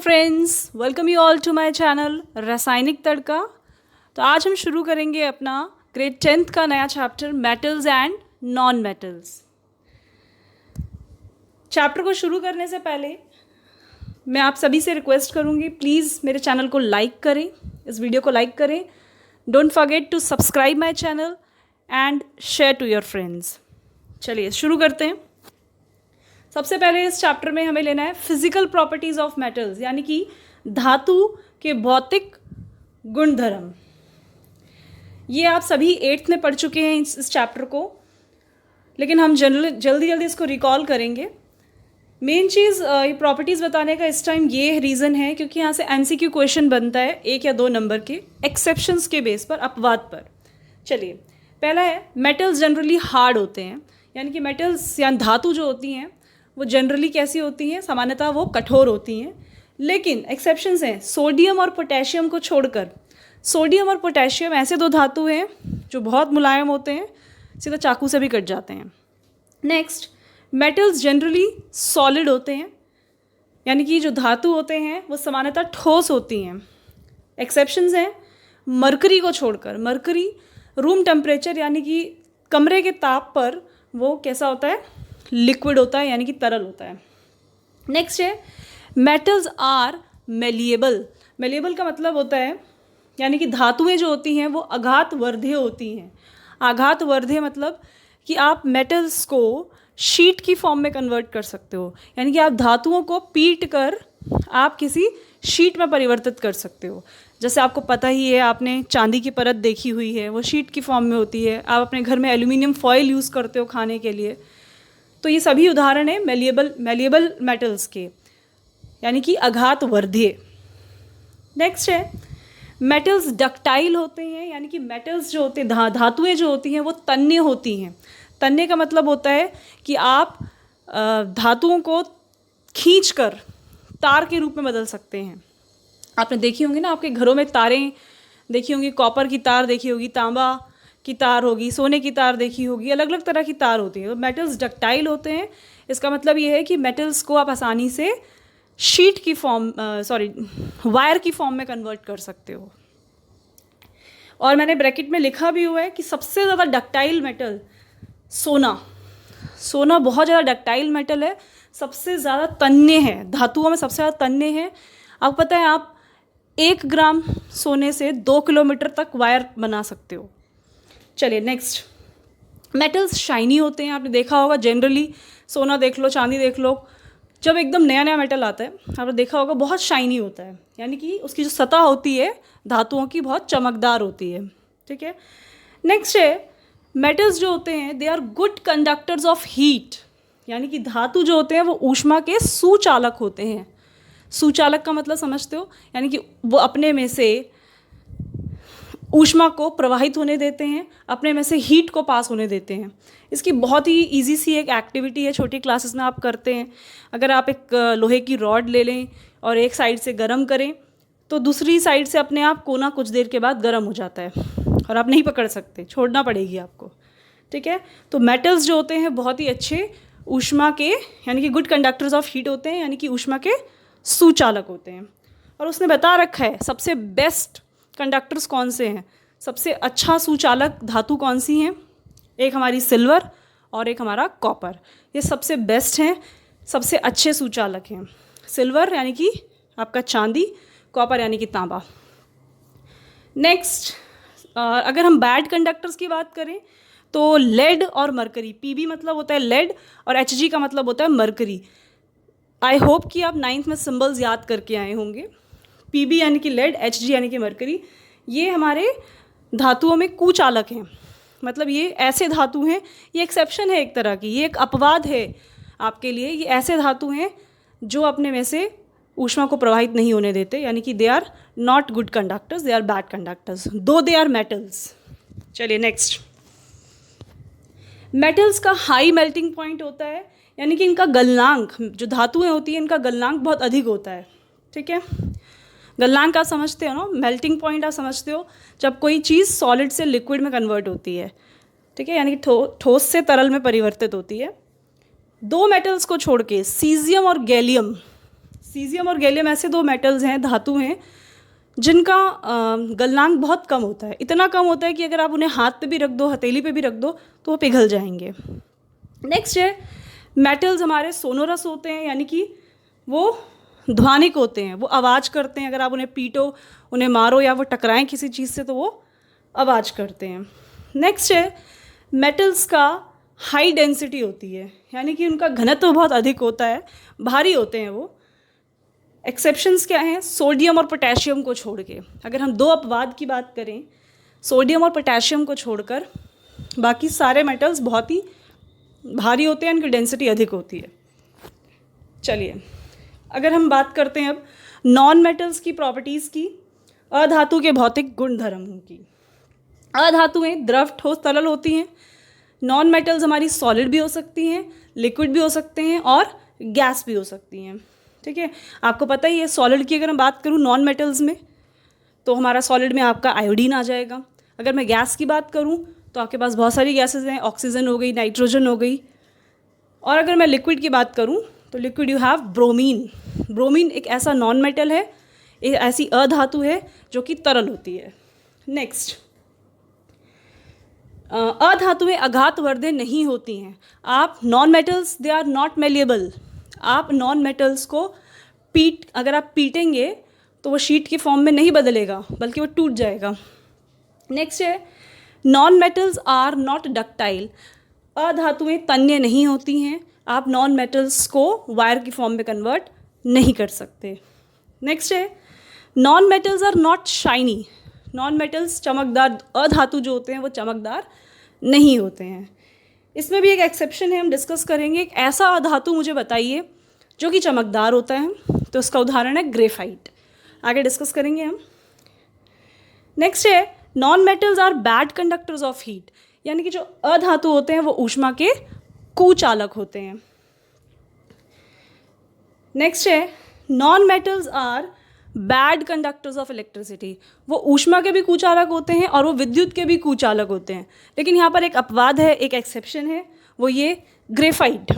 Friends, welcome you all to my channel Rasayanik Tadka. तो आज हम शुरू करेंगे अपना ग्रेड 10th का नया chapter metals and non metals. Chapter को शुरू करने से पहले मैं आप सभी से रिक्वेस्ट करूंगी, प्लीज़ मेरे चैनल को लाइक करें, इस वीडियो को लाइक करें। Don't forget to subscribe my channel and share to your friends. चलिए शुरू करते हैं। सबसे पहले इस चैप्टर में हमें लेना है फिजिकल प्रॉपर्टीज़ ऑफ मेटल्स, यानी कि धातु के भौतिक गुणधर्म। ये आप सभी 8th में पढ़ चुके हैं इस चैप्टर को, लेकिन हम जल्दी इसको रिकॉल करेंगे। मेन चीज़ ये प्रॉपर्टीज़ बताने का इस टाइम ये रीज़न है क्योंकि यहाँ से MCQ क्वेश्चन बनता है 1 या 2 नंबर के एक्सेप्शंस के बेस पर, अपवाद पर। चलिए, पहला है मेटल्स जनरली हार्ड होते हैं, यानी कि मेटल्स या धातु जो होती हैं वो जनरली कैसी होती हैं, सामान्यतः वो कठोर होती हैं। लेकिन एक्सेप्शंस हैं, सोडियम और पोटेशियम को छोड़कर। सोडियम और पोटेशियम ऐसे दो धातु हैं जो बहुत मुलायम होते हैं, सीधा चाकू से भी कट जाते हैं। नेक्स्ट, मेटल्स जनरली सॉलिड होते हैं, यानी कि जो धातु होते हैं वो सामान्यतः ठोस होती हैं। एक्सेप्शंस हैं मरकरी को छोड़कर। मरकरी रूम टेम्परेचर यानी कि कमरे के ताप पर वो कैसा होता है, लिक्विड होता है, यानी कि तरल होता है। नेक्स्ट है मेटल्स आर मेलिएबल। मेलिएबल का मतलब होता है, यानी कि धातुएं जो होती हैं वो आघातवर्धेय होती हैं। आघातवर्धेय मतलब कि आप मेटल्स को शीट की फॉर्म में कन्वर्ट कर सकते हो, यानी कि आप धातुओं को पीट कर आप किसी शीट में परिवर्तित कर सकते हो। जैसे आपको पता ही है, आपने चांदी की परत देखी हुई है, वो शीट की फॉर्म में होती है। आप अपने घर में एल्यूमिनियम फॉयल यूज़ करते हो खाने के लिए। तो ये सभी उदाहरण हैं मेलिएबल मेटल्स के, यानी कि आघातवर्धेय। नेक्स्ट है मेटल्स डक्टाइल होते हैं, यानी कि मेटल्स जो होते हैं, धातुएं जो होती हैं वो तन्य होती हैं। तन्य का मतलब होता है कि आप धातुओं को खींचकर तार के रूप में बदल सकते हैं। आपने देखी होंगी ना, आपके घरों में तारें देखी होंगी, कॉपर की तार देखी होगी, तांबा की तार होगी, सोने की तार देखी होगी, अलग अलग तरह की तार होती है। तो मेटल्स डक्टाइल होते हैं। इसका मतलब ये है कि मेटल्स को आप आसानी से शीट की फॉर्म वायर की फॉर्म में कन्वर्ट कर सकते हो। और मैंने ब्रैकेट में लिखा भी हुआ है कि सबसे ज़्यादा डक्टाइल मेटल सोना बहुत ज़्यादा डक्टाइल मेटल है, सबसे ज़्यादा तन्य है, धातुओं में सबसे ज़्यादा तन्य है। आपको पता है आप 1 ग्राम सोने से 2 किलोमीटर तक वायर बना सकते हो। चलिए नेक्स्ट, मेटल्स शाइनी होते हैं। आपने देखा होगा जनरली, सोना देख लो, चांदी देख लो, जब एकदम नया नया मेटल आता है आपने देखा होगा बहुत शाइनी होता है, यानी कि उसकी जो सतह होती है धातुओं की बहुत चमकदार होती है। ठीक है। नेक्स्ट है मेटल्स जो होते हैं they are good conductors of heat, यानी कि धातु जो होते हैं वो ऊष्मा के सुचालक होते हैं। सुचालक का मतलब समझते हो, यानी कि वो अपने में से ऊष्मा को प्रवाहित होने देते हैं, अपने में से हीट को पास होने देते हैं। इसकी बहुत ही इजी सी एक एक्टिविटी है, छोटी क्लासेस में आप करते हैं। अगर आप एक लोहे की रॉड ले लें और एक साइड से गर्म करें तो दूसरी साइड से अपने आप कोना कुछ देर के बाद गर्म हो जाता है और आप नहीं पकड़ सकते, छोड़ना पड़ेगी आपको। ठीक है। तो मेटल्स जो होते हैं बहुत ही अच्छे ऊष्मा के, यानी कि गुड कंडक्टर्स ऑफ हीट होते हैं, यानी कि ऊष्मा के सुचालक होते हैं। और उसने बता रखा है सबसे बेस्ट कंडक्टर्स कौन से हैं, सबसे अच्छा सुचालक धातु कौन सी हैं। एक हमारी सिल्वर और एक हमारा कॉपर। ये सबसे बेस्ट हैं, सबसे अच्छे सुचालक हैं। सिल्वर यानी कि आपका चांदी, कॉपर यानी कि तांबा। नेक्स्ट, अगर हम बैड कंडक्टर्स की बात करें तो लेड और मरकरी। Pb मतलब होता है लेड और Hg का मतलब होता है मरकरी। आई होप कि आप 9th में सिंबल्स याद करके आए होंगे। Pb यानी कि लेड, Hg यानी कि मरकरी। ये हमारे धातुओं में कुचालक हैं, मतलब ये ऐसे धातु हैं, ये एक्सेप्शन है एक तरह की, ये एक अपवाद है आपके लिए। ये ऐसे धातु हैं जो अपने में से ऊष्मा को प्रवाहित नहीं होने देते, यानी कि they are not good conductors, they are bad conductors, though they are metals. चलिए नेक्स्ट, मेटल्स का हाई मेल्टिंग पॉइंट होता है, यानी कि इनका गलनांक, जो धातुएं होती हैं इनका गलनांक बहुत अधिक होता है। ठीक है। गलनांक आप समझते हो ना, मेल्टिंग पॉइंट आप समझते हो जब कोई चीज़ सॉलिड से लिक्विड में कन्वर्ट होती है। ठीक है, यानी कि ठोस से तरल में परिवर्तित होती है। 2 मेटल्स को छोड़ के सीजियम और गैलियम, सीजियम और गैलियम ऐसे दो मेटल्स हैं, धातु हैं, जिनका गलनांक बहुत कम होता है। इतना कम होता है कि अगर आप उन्हें हाथ पे भी रख दो, हथेली पे भी रख दो, तो वो पिघल जाएंगे। नेक्स्ट है मेटल्स हमारे सोनोरस होते हैं, यानी कि वो ध्वनिक होते हैं, वो आवाज़ करते हैं। अगर आप उन्हें पीटो, उन्हें मारो या वो टकराएं किसी चीज़ से तो वो आवाज़ करते हैं। नेक्स्ट है मेटल्स का हाई डेंसिटी होती है, यानी कि उनका घनत्व बहुत अधिक होता है, भारी होते हैं वो। एक्सेप्शंस क्या हैं? सोडियम और पोटेशियम को छोड़ के, अगर हम दो अपवाद की बात करें, सोडियम और पोटेशियम को छोड़कर बाकी सारे मेटल्स बहुत ही भारी होते हैं, उनकी डेंसिटी अधिक होती है। चलिए अगर हम बात करते हैं अब नॉन मेटल्स की प्रॉपर्टीज़ की, अधातु के भौतिक गुणधर्मों की। अधातुएं द्रव, ठोस, तरल होती हैं। नॉन मेटल्स हमारी सॉलिड भी हो सकती हैं, लिक्विड भी हो सकते हैं और गैस भी हो सकती हैं। ठीक है, आपको पता ही है सॉलिड की अगर मैं बात करूँ नॉन मेटल्स में, तो हमारा सॉलिड में आपका आयोडीन आ जाएगा। अगर मैं गैस की बात करूँ तो आपके पास बहुत सारी गैसेज हैं, ऑक्सीजन हो गई, नाइट्रोजन हो गई। और अगर मैं लिक्विड की बात करूँ तो liquid you have bromine. Bromine एक ऐसा नॉन मेटल है, एक ऐसी अधातु है जो कि तरल होती है। नेक्स्ट, अधातुएं आघातवर्धे नहीं होती हैं। आप non metals, they are not malleable. आप नॉन मेटल्स को अगर आप पीटेंगे तो वो शीट की फॉर्म में नहीं बदलेगा, बल्कि वो टूट जाएगा। नेक्स्ट है non metals are not ductile. अधातुएं तन्य नहीं होती हैं। आप नॉन मेटल्स को वायर की फॉर्म में कन्वर्ट नहीं कर सकते। नेक्स्ट है non metals are not shiny. Non metals चमकदार, अधातु जो होते हैं वो चमकदार नहीं होते हैं। इसमें भी एक एक्सेप्शन है, हम डिस्कस करेंगे। एक ऐसा अधातु मुझे बताइए जो कि चमकदार होता है, तो उसका उदाहरण है ग्रेफाइट। आगे डिस्कस करेंगे हम। नेक्स्ट है non metals are bad conductors of heat, यानी कि जो अधातु होते हैं वो ऊष्मा के कुचालक होते हैं। नेक्स्ट है non metals are bad conductors of electricity. वो ऊष्मा के भी कुचालक होते हैं और वो विद्युत के भी कुचालक होते हैं। लेकिन यहाँ पर एक अपवाद है, एक एक्सेप्शन है, वो ये ग्रेफाइट।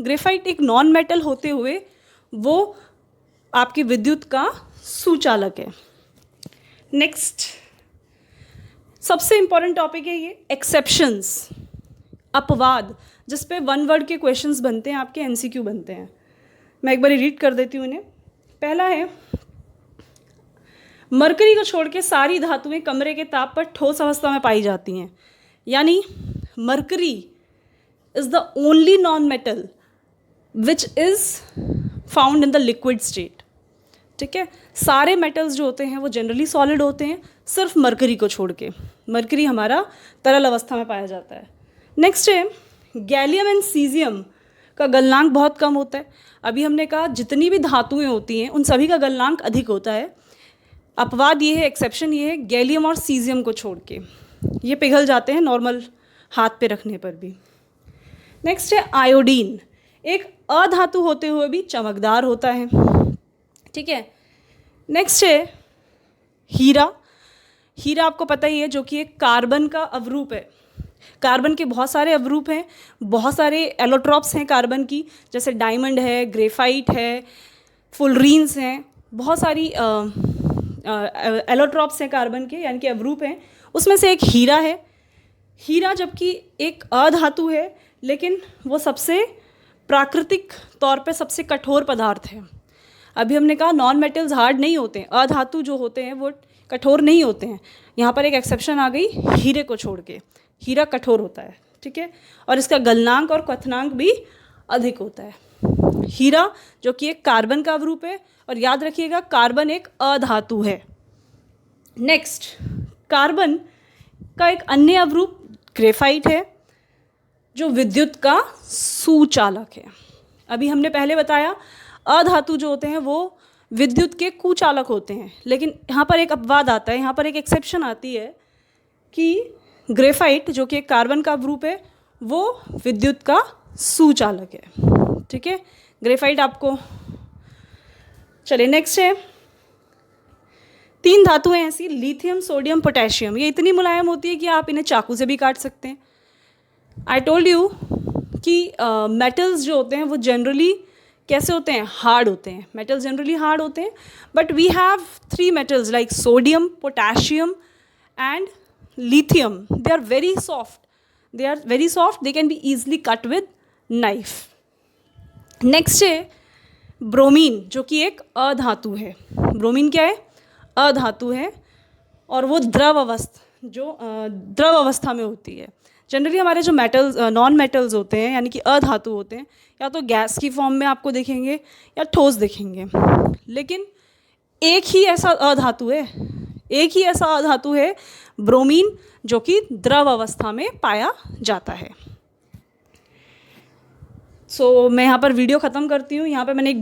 ग्रेफाइट एक नॉन मेटल होते हुए वो आपकी विद्युत का सुचालक है। नेक्स्ट, सबसे इंपॉर्टेंट टॉपिक है ये एक्सेप्शंस, अपवाद, जिस पे वन वर्ड के क्वेश्चंस बनते हैं, आपके एमसीक्यू बनते हैं। मैं एक बार रीड कर देती हूँ इन्हें। पहला है मरकरी को छोड़ के सारी धातुएं कमरे के ताप पर ठोस अवस्था में पाई जाती हैं, यानी mercury is the only non metal which is found in the liquid state. ठीक है, सारे मेटल्स जो होते हैं वो जनरली सॉलिड होते हैं, सिर्फ मरकरी को छोड़ के। मरकरी हमारा तरल अवस्था में पाया जाता है। नेक्स्ट है गैलियम एंड सीजियम का गलनांक बहुत कम होता है। अभी हमने कहा जितनी भी धातुएं होती हैं उन सभी का गलनांक अधिक होता है। अपवाद ये है, एक्सेप्शन ये है, गैलियम और सीजियम को छोड़ के ये पिघल जाते हैं नॉर्मल हाथ पे रखने पर भी। नेक्स्ट है आयोडीन, एक अधातु होते हुए भी चमकदार होता है। ठीक है, नेक्स्ट है हीरा। हीरा आपको पता ही है, जो कि एक कार्बन का अवरूप है। कार्बन के बहुत सारे अवरूप हैं, बहुत सारे एलोट्रॉप्स हैं कार्बन की, जैसे डायमंड है, ग्रेफाइट है, फुलरीन्स हैं, बहुत सारी एलोट्रॉप्स हैं कार्बन के, यानी कि अवरूप हैं। उसमें से एक हीरा है। हीरा जबकि एक अधातु है, लेकिन वो सबसे प्राकृतिक तौर पे सबसे कठोर पदार्थ है। अभी हमने कहा नॉन मेटल्स हार्ड नहीं होते हैं, अधातु जो होते हैं वो कठोर नहीं होते हैं। यहाँ पर एक एक्सेप्शन आ गई हीरे को छोड़ के, हीरा कठोर होता है। ठीक है, और इसका गलनांक और क्वथनांक भी अधिक होता है। हीरा जो कि एक कार्बन का अवरूप है, और याद रखिएगा कार्बन एक अधातु है। नेक्स्ट, कार्बन का एक अन्य अवरूप ग्रेफाइट है, जो विद्युत का सुचालक है। अभी हमने पहले बताया अधातु जो होते हैं वो विद्युत के कुचालक होते हैं, लेकिन यहाँ पर एक अपवाद आता है, यहाँ पर एक एक्सेप्शन आती है कि ग्रेफाइट जो कि एक कार्बन का अवरूप है वो विद्युत का सुचालक है। ठीक है, ग्रेफाइट आपको। चलिए नेक्स्ट है 3 धातुएं ऐसी, लिथियम, सोडियम, पोटेशियम। ये इतनी मुलायम होती है कि आप इन्हें चाकू से भी काट सकते हैं। आई टोल्ड यू कि मेटल्स जो होते हैं वो जनरली कैसे होते हैं? हार्ड होते हैं। मेटल्स जनरली हार्ड होते हैं, but we have 3 metals like sodium, potassium and lithium. They are very soft. They can be easily cut with knife. Next है ब्रोमीन, जो कि एक अधातु है। ब्रोमीन क्या है? अधातु है, और वो द्रव अवस्था में होती है। जनरली हमारे जो मेटल्स, नॉन मेटल्स होते हैं, यानी कि अधातु होते हैं, या तो गैस की फॉर्म में आपको दिखेंगे या ठोस दिखेंगे। लेकिन एक ही ऐसा अधातु है ब्रोमीन, जो कि द्रव अवस्था में पाया जाता है। मैं यहाँ पर वीडियो ख़त्म करती हूँ। यहाँ पे मैंने एक